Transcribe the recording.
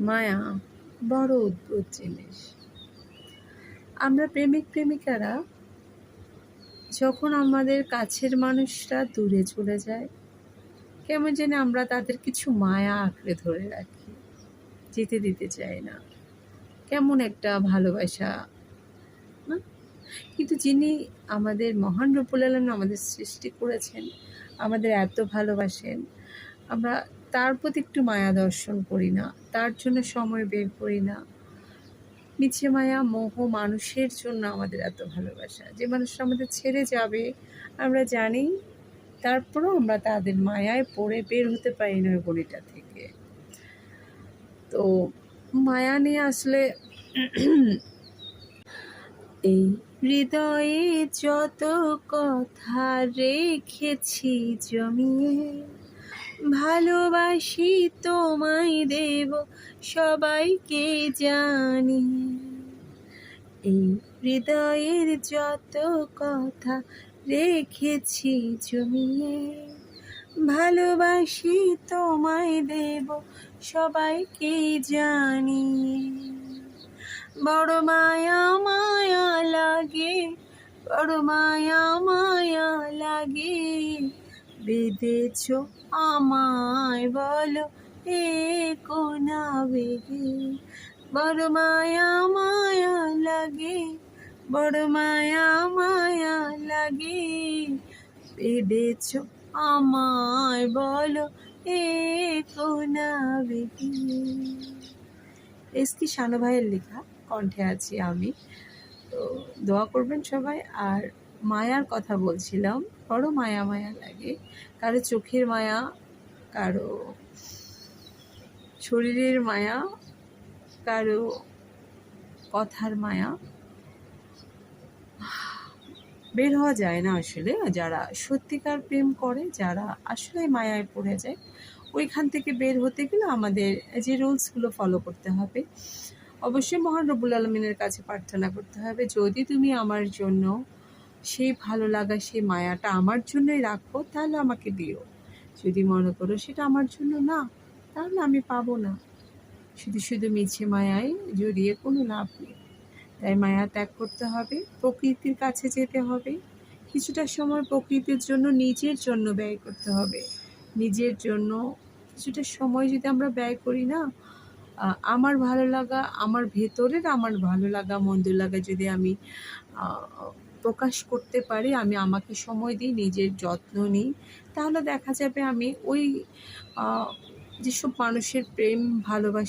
মায়া বড় অদ্ভুত জিনিস। আমরা প্রেমিক প্রেমিকারা যখন আমাদের কাছের মানুষরা দূরে চলে যায়, কেমন যেন আমরা তাদের কিছু মায়া আঁকড়ে ধরে রাখি, যেতে দিতে চাই না। কেমন একটা ভালোবাসা না? কিন্তু যিনি আমাদের মহান রব্বুল আলামিন আমাদের সৃষ্টি করেছেন, আমাদের এত ভালোবাসেন, আমরা তার প্রতি একটু মায়া দর্শন করি না, তার জন্য সময় বের করি না। মিছে মায়া মোহ মানুষের জন্য আমাদের এত ভালোবাসা, যে মানুষটা আমাদের ছেড়ে যাবে আমরা জানি, তারপরেও আমরা তাদের মায়ায় পড়ে বের হতে পারি না ওই গলিটা থেকে। তো মায়া নিয়ে আসলে এই হৃদয়ে যত কথা রেখেছি জমিয়ে, ভালোবাসি তোমায় দেব সবাইকে জানি। এই হৃদয়ের যত কথা রেখেছি জমিয়ে, ভালোবাসি তোমায় দেব সবাইকে জানি। বড় মায়া মায়া লাগে, বড় মায়া মায়া লাগে, বেঁধেছ আমায় বলো এ কোন আবেগে। বড় মায়া মায়া লাগে, বড় মায়া মায়া লাগে, বেঁধেছ আমায় বলো এ কোন আবেগে। এসকি শানু ভাইয়ের লেখা, কণ্ঠে আছি আমি। তো দোয়া করবেন সবাই। আর মায়ার কথা বলছিলাম, বড় মায়া মায়া লাগে, কারো চোখের মায়া, কারো শরীরের মায়া, কারো কথার মায়া। বের হওয়া যায় না আসলে। যারা সত্যিকার প্রেম করে, যারা আসলে মায়ায় পড়ে যায়, ওইখান থেকে বের হতে গেলে আমাদের যে রুলসগুলো ফলো করতে হবে, অবশ্যই মহান রব্বুল আলামিনের কাছে প্রার্থনা করতে হবে, যদি তুমি আমার জন্য সেই ভালো লাগা, সেই মায়াটা আমার জন্যই রাখো, তাহলে আমাকে দিও। যদি মনে করো সেটা আমার জন্য না, তাহলে আমি পাবো না। শুধু শুধু মিছে মায়ায় জড়িয়ে কোনো লাভ নেই। তাই মায়া ত্যাগ করতে হবে, প্রকৃতির কাছে যেতে হবে, কিছুটা সময় প্রকৃতির জন্য, নিজের জন্য ব্যয় করতে হবে। নিজের জন্য কিছুটা সময় যদি আমরা ব্যয় করি না, আমার ভালো লাগা, আমার ভেতরের আমার ভালো লাগা মন্দ লাগা যদি আমি প্রকাশ করতে পারি, আমি আমাকে সময় দিই, নিজের যত্ন নিই, তাহলে দেখা যাবে আমি ওই যেসব মানুষের প্রেম ভালোবাসা